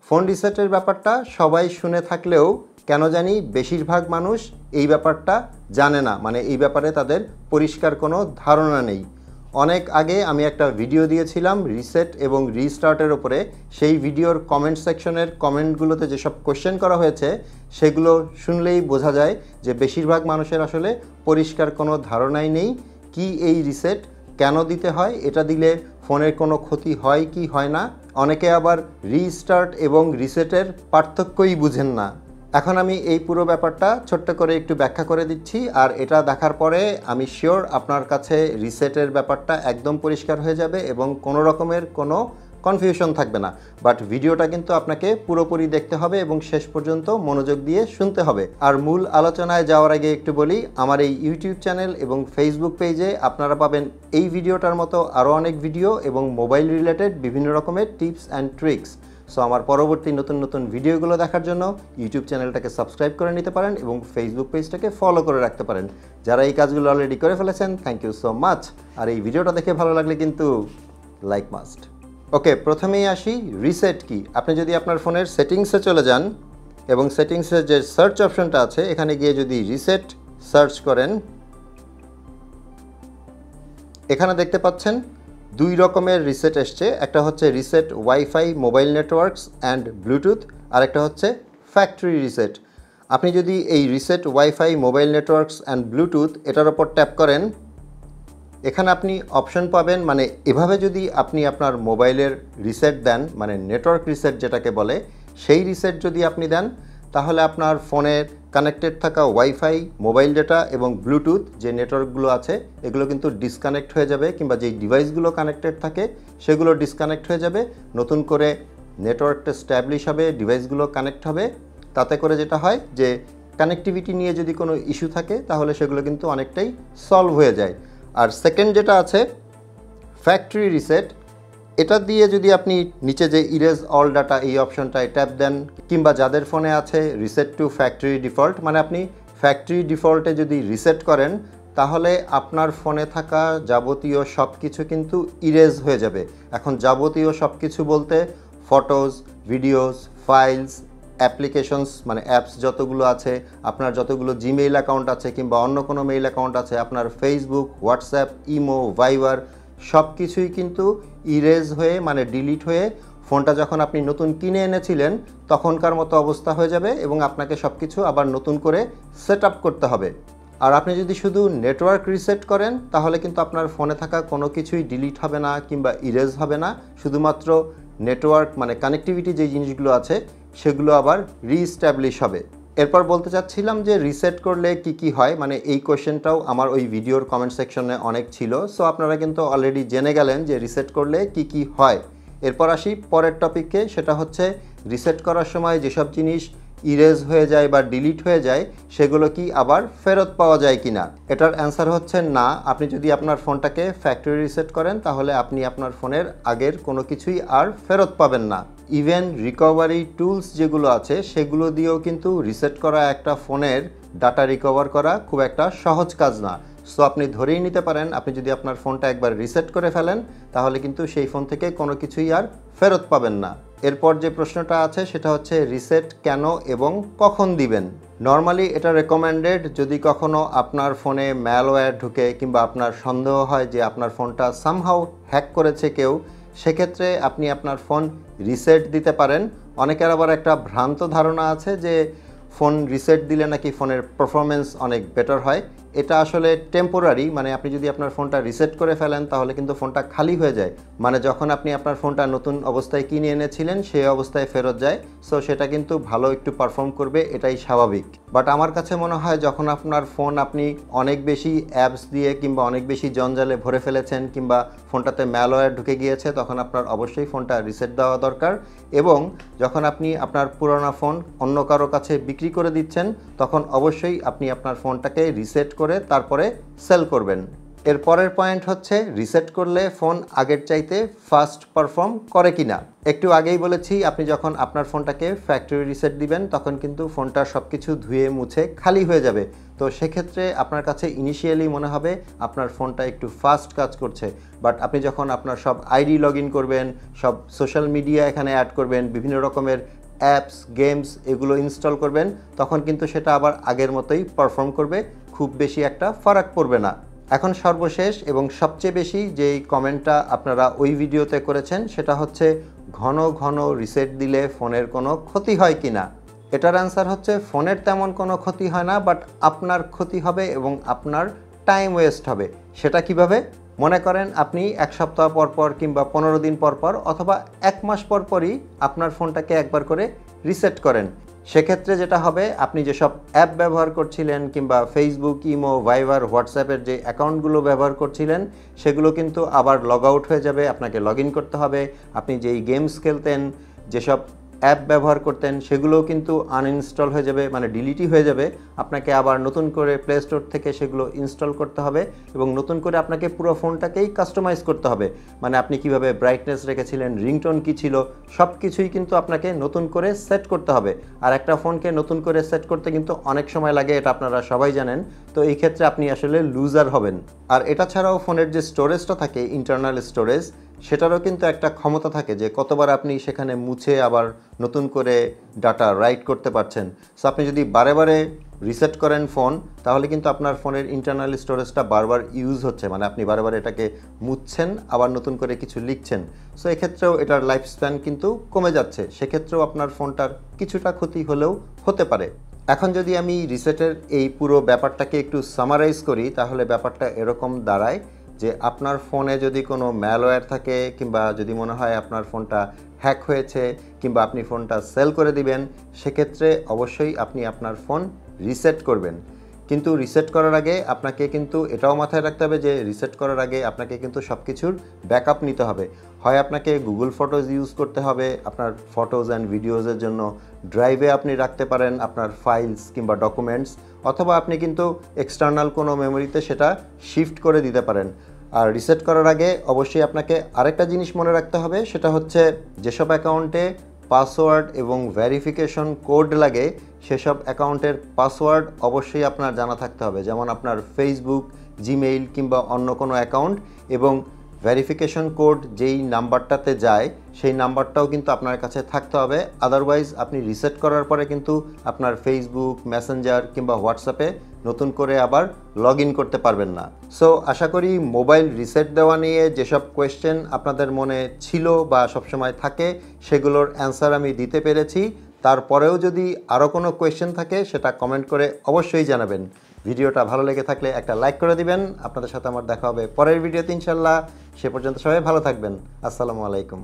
Phone রিসেটের ব্যাপারটা সবাই শুনে থাকলেও কেন জানি বেশিরভাগ মানুষ এই ব্যাপারটা জানে না, মানে এই ব্যাপারে তাদের পরিষ্কার কোনো ধারণা নেই। অনেক আগে আমি একটা ভিডিও দিয়েছিলাম রিসেট এবং রিস্টার্টের উপরে। সেই ভিডিওর কমেন্ট সেকশনের কমেন্টগুলোতে যেসব কোশ্চেন করা হয়েছে সেগুলো শুনলেই বোঝা যায় যে বেশিরভাগ মানুষের আসলে পরিষ্কার কোনো ধারণাই নেই কি এই রিসেট, কেন দিতে হয়, এটা দিলে ফোনের কোনো ক্ষতি হয় কি হয় না। অনেকে আবার রিস্টার্ট এবং রিসেটের পার্থক্যই বুঝেন না। এখন আমি এই পুরো ব্যাপারটা ছোট্ট করে একটু ব্যাখ্যা করে দিচ্ছি, আর এটা দেখার পরে আমি শিওর আপনার কাছে রিসেটের ব্যাপারটা একদম পরিষ্কার হয়ে যাবে এবং কোনো রকমের কোনো কনফিউশন থাকবে না। বাট ভিডিওটা কিন্তু আপনাকে পুরোপুরি দেখতে হবে এবং শেষ পর্যন্ত মনোযোগ দিয়ে শুনতে হবে। আর মূল আলোচনায় যাওয়ার আগে একটু বলি, আমার এই ইউটিউব চ্যানেল এবং ফেসবুক পেজে আপনারা পাবেন এই ভিডিওটার মতো আরও অনেক ভিডিও এবং মোবাইল রিলেটেড বিভিন্ন রকমের টিপস অ্যান্ড ট্রিক্স। সো আমার পরবর্তী নতুন নতুন ভিডিওগুলো দেখার জন্য ইউটিউব চ্যানেলটাকে সাবস্ক্রাইব করে নিতে পারেন এবং ফেসবুক পেজটাকে ফলো করে রাখতে পারেন। যারা এই কাজগুলো অলরেডি করে ফেলেছেন, থ্যাংক ইউ সো মাচ। আর এই ভিডিওটা দেখে ভালো লাগলে কিন্তু লাইক মাস্ট। ওকে, প্রথমেই আসি রিসেট কি। আপনি যদি আপনার ফোনের সেটিংসে চলে যান এবং সেটিংসের যে সার্চ অপশনটা আছে এখানে গিয়ে যদি রিসেট সার্চ করেন, এখানে দেখতে পাচ্ছেন দুই রকমের রিসেট এসছে। একটা হচ্ছে reset wifi mobile networks and bluetooth, আর একটা হচ্ছে ফ্যাক্টরি রিসেট। আপনি যদি এই reset wifi mobile networks and bluetooth এটার ওপর ট্যাপ করেন, এখানে আপনি অপশন পাবেন, মানে এভাবে যদি আপনি আপনার মোবাইলের রিসেট দেন, মানে নেটওয়ার্ক রিসেট যেটাকে বলে, সেই রিসেট যদি আপনি দেন তাহলে আপনার ফোনের কানেক্টেড থাকা ওয়াইফাই, মোবাইল ডেটা এবং ব্লুটুথ যে নেটওয়ার্কগুলো আছে এগুলো কিন্তু ডিসকানেক্ট হয়ে যাবে, কিংবা যেই ডিভাইসগুলো কানেক্টেড থাকে সেগুলো ডিসকানেক্ট হয়ে যাবে। নতুন করে নেটওয়ার্কটা স্ট্যাবলিশ হবে, ডিভাইসগুলো কানেক্ট হবে। তাতে করে যেটা হয় যে কানেক্টিভিটি নিয়ে যদি কোনো ইস্যু থাকে তাহলে সেগুলো কিন্তু অনেকটাই সলভ হয়ে যায়। আর সেকেন্ড যেটা আছে ফ্যাক্টরি রিসেট, এটা দিয়ে যদি আপনি নিচে যে ইরেজ অল ডাটা এই অপশনটায় ট্যাপ দেন, কিংবা যাদের ফোনে আছে রিসেট টু ফ্যাক্টরি ডিফল্ট, মানে আপনি ফ্যাক্টরি ডিফল্টে যদি রিসেট করেন তাহলে আপনার ফোনে থাকা যাবতীয় সব কিছু কিন্তু ইরেজ হয়ে যাবে। এখন যাবতীয় সব কিছু বলতে ফটোজ, ভিডিওস, ফাইলস, অ্যাপ্লিকেশনস মানে অ্যাপস যতগুলো আছে, আপনার যতগুলো জিমেইল অ্যাকাউন্ট আছে কিংবা অন্য কোনো মেইল অ্যাকাউন্ট আছে, আপনার ফেসবুক, হোয়াটসঅ্যাপ, ইমো, ভাইবার সব কিছুই কিন্তু ইরেজ হয়ে মানে ডিলিট হয়ে ফোনটা যখন আপনি নতুন কিনে এনেছিলেন তখনকার মতো অবস্থা হয়ে যাবে এবং আপনাকে সব কিছু আবার নতুন করে সেট আপ করতে হবে। আর আপনি যদি শুধু নেটওয়ার্ক রিসেট করেন তাহলে কিন্তু আপনার ফোনে থাকা কোনো কিছুই ডিলিট হবে না কিংবা ইরেজ হবে না, শুধুমাত্র নেটওয়ার্ক মানে কানেক্টিভিটি যে জিনিসগুলো আছে সেগুলো আবার রিস্ট্যাবলিশ হবে। এরপর বলতে চাচ্ছিলাম যে রিসেট করলে কি কি হয়, মানে এই কোয়েশ্চেনটাও আমার ওই ভিডিওর কমেন্ট সেকশনে অনেক ছিল। সো আপনারা কিন্তু অলরেডি জেনে গেলেন যে রিসেট করলে কি কি হয়। এরপর আসি পরের টপিকে, সেটা হচ্ছে রিসেট করার সময় যেসব জিনিস ইরেজ হয়ে যায় বা ডিলিট হয়ে যায় সেগুলো কি আবার ফেরত পাওয়া যায় কি না। এটার অ্যান্সার হচ্ছে না। আপনি যদি আপনার ফোনটাকে ফ্যাক্টরি রিসেট করেন তাহলে আপনি আপনার ফোনের আগের কোনো কিছুই আর ফেরত পাবেন না। ইভেন রিকভারি টুলস যেগুলো আছে সেগুলো দিয়েও কিন্তু রিসেট করা একটা ফোনের ডাটা রিকভার করা খুব একটা সহজ কাজ না। সো আপনি ধরেই নিতে পারেন আপনি যদি আপনার ফোনটা একবার রিসেট করে ফেলেন তাহলে কিন্তু সেই ফোন থেকে কোনো কিছুই আর ফেরত পাবেন না। এরপর যে প্রশ্নটা আছে সেটা হচ্ছে রিসেট কেন এবং কখন দিবেন। নর্মালি এটা রেকমেন্ডেড যদি কখনো আপনার ফোনে ম্যালওয়্যার ঢুকে কিংবা আপনার সন্দেহ হয় যে আপনার ফোনটা সামহাউ হ্যাক করেছে কেউ, সেক্ষেত্রে আপনি আপনার ফোন রিসেট দিতে পারেন। অনেকের আবার একটা ভ্রান্ত ধারণা আছে যে ফোন রিসেট দিলে নাকি ফোনের পারফরমেন্স অনেক বেটার হয়। এটা আসলে টেম্পোরারি, মানে আপনি যদি আপনার ফোনটা রিসেট করে ফেলেন তাহলে কিন্তু ফোনটা খালি হয়ে যায়, মানে যখন আপনি আপনার ফোনটা নতুন অবস্থায় কিনে এনেছিলেন সেই অবস্থায় ফেরত যায়। সো সেটা কিন্তু ভালো একটু পারফর্ম করবে, এটাই স্বাভাবিক। বাট আমার কাছে মনে হয় যখন আপনার ফোন আপনি অনেক বেশি অ্যাপস দিয়ে কিংবা অনেক বেশি জঞ্জালে ভরে ফেলেছেন কিংবা ফোনটাতে ম্যালওয়্যার ঢুকে গিয়েছে তখন আপনার অবশ্যই ফোনটা রিসেট দেওয়া দরকার। এবং যখন আপনি আপনার পুরোনো ফোন অন্য কারো কাছে বিক্রি করে দিচ্ছেন তখন অবশ্যই আপনি আপনার ফোনটাকে রিসেট করে তারপরে সেল করবেন। এর পরের পয়েন্ট হচ্ছে রিসেট করলে ফোন আগের চাইতে ফাস্ট পারফর্ম করে কিনা। একটু আগেই বলেছি আপনি যখন আপনার ফোনটাকে ফ্যাক্টরি রিসেট দিবেন তখন কিন্তু ফোনটা সব কিছু ধুয়ে মুছে খালি হয়ে যাবে। তো সেক্ষেত্রে আপনার কাছে ইনিশিয়ালি মনে হবে আপনার ফোনটা একটু ফাস্ট কাজ করছে, বাট আপনি যখন আপনার সব আইডি লগ ইন করবেন, সব সোশ্যাল মিডিয়া এখানে অ্যাড করবেন, বিভিন্ন রকমের অ্যাপস গেমস এগুলো ইনস্টল করবেন, তখন কিন্তু সেটা আবার আগের মতোই পারফর্ম করবে, খুব বেশি একটা ফারাক পড়বে না। এখন সর্বশেষ এবং সবচেয়ে বেশি যেই কমেন্টটা আপনারা ওই ভিডিওতে করেছেন সেটা হচ্ছে ঘন ঘন রিসেট দিলে ফোনের কোনো ক্ষতি হয় কি না। এটার অ্যান্সার হচ্ছে ফোনের তেমন কোনো ক্ষতি হয় না, বাট আপনার ক্ষতি হবে এবং আপনার টাইম ওয়েস্ট হবে। সেটা কিভাবে? মনে করেন আপনি এক সপ্তাহ পর পর কিংবা 15 দিন পর পর অথবা 1 মাস পর পরই আপনার ফোনটাকে একবার করে রিসেট করেন। সেক্ষেত্রে যেটা হবে, আপনি যেসব অ্যাপ ব্যবহার করছিলেন কিংবা ফেসবুক, ইমো, ভাইবার, হোয়াটসঅ্যাপের যে অ্যাকাউন্টগুলো ব্যবহার করছিলেন সেগুলো কিন্তু আবার লগ আউট হয়ে যাবে, আপনাকে লগ ইন করতে হবে। আপনি যেই গেমস খেলতেন, যেসব অ্যাপ ব্যবহার করতেন সেগুলোও কিন্তু আনইনস্টল হয়ে যাবে, মানে ডিলিটই হয়ে যাবে। আপনাকে আবার নতুন করে প্লে স্টোর থেকে সেগুলো ইনস্টল করতে হবে এবং নতুন করে আপনাকে পুরো ফোনটাকেই কাস্টমাইজ করতে হবে। মানে আপনি কিভাবে ব্রাইটনেস রেখেছিলেন, রিংটোন কী ছিল, সব কিছুই কিন্তু আপনাকে নতুন করে সেট করতে হবে। আর একটা ফোনকে নতুন করে সেট করতে কিন্তু অনেক সময় লাগে, এটা আপনারা সবাই জানেন। তো এই ক্ষেত্রে আপনি আসলে লুজার হবেন। আর এটা ছাড়াও ফোনের যে স্টোরেজটা থাকে, ইন্টারনাল স্টোরেজ, সেটারও কিন্তু একটা ক্ষমতা থাকে যে কতবার আপনি সেখানে মুছে আবার নতুন করে ডাটা রাইট করতে পারছেন। সো আপনি যদি বারে বারে রিসেট করেন ফোন, তাহলে কিন্তু আপনার ফোনের ইন্টারনাল স্টোরেজটা বারবার ইউজ হচ্ছে, মানে আপনি বারে বারে এটাকে মুছছেন আবার নতুন করে কিছু লিখছেন। সো এক্ষেত্রেও এটার লাইফ স্প্যান কিন্তু কমে যাচ্ছে, সেক্ষেত্রেও আপনার ফোনটার কিছুটা ক্ষতি হলেও হতে পারে। এখন যদি আমি রিসেটের এই পুরো ব্যাপারটাকে একটু সামারাইজ করি, তাহলে ব্যাপারটা এরকম দাঁড়ায় যে আপনার ফোনে যদি কোনো ম্যালওয়্যার থাকে কিংবা যদি মনে হয় আপনার ফোনটা হ্যাক হয়েছে কিংবা আপনি ফোনটা সেল করে দিবেন, সেক্ষেত্রে অবশ্যই আপনি আপনার ফোন রিসেট করবেন। কিন্তু রিসেট করার আগে আপনাকে কিন্তু এটাও মাথায় রাখতে হবে যে রিসেট করার আগে আপনাকে কিন্তু সব কিছুর ব্যাকআপ নিতে হবে। হয় আপনাকে গুগল ফটোজ ইউজ করতে হবে আপনার ফটোজ অ্যান্ড ভিডিওজের জন্য, ড্রাইভে আপনি রাখতে পারেন আপনার ফাইলস কিংবা ডকুমেন্টস, অথবা আপনি কিন্তু এক্সটার্নাল কোনো মেমোরিতে সেটা শিফট করে দিতে পারেন। আর রিসেট করার আগে অবশ্যই আপনাকে আরেকটা জিনিস মনে রাখতে হবে, সেটা হচ্ছে যেসব অ্যাকাউন্টে পাসওয়ার্ড এবং ভেরিফিকেশন কোড লাগে সেসব অ্যাকাউন্টের পাসওয়ার্ড অবশ্যই আপনার জানা থাকতে হবে। যেমন আপনার ফেসবুক, জিমেইল কিংবা অন্য কোনো অ্যাকাউন্ট, এবং ভেরিফিকেশন কোড যেই নাম্বারটাতে যায় সেই নাম্বারটাও কিন্তু আপনার কাছে থাকতে হবে। আদারওয়াইজ আপনি রিসেট করার পরে কিন্তু আপনার ফেসবুক, মেসেঞ্জার কিংবা হোয়াটসঅ্যাপে নতুন করে আবার লগ ইন করতে পারবেন না। সো আশা করি মোবাইল রিসেট দেওয়া নিয়ে যেসব কোয়েশ্চেন আপনাদের মনে ছিল বা সবসময় থাকে সেগুলোর অ্যান্সার আমি দিতে পেরেছি। তারপরেও যদি আরও কোনো কোয়েশ্চেন থাকে সেটা কমেন্ট করে অবশ্যই জানাবেন। ভিডিওটা ভালো লেগে থাকলে একটা লাইক করে দিবেন। আপনাদের সাথে আমার দেখা হবে পরের ভিডিওতে ইনশাল্লাহ। সে পর্যন্ত সবাই ভালো থাকবেন। আসসালামু আলাইকুম।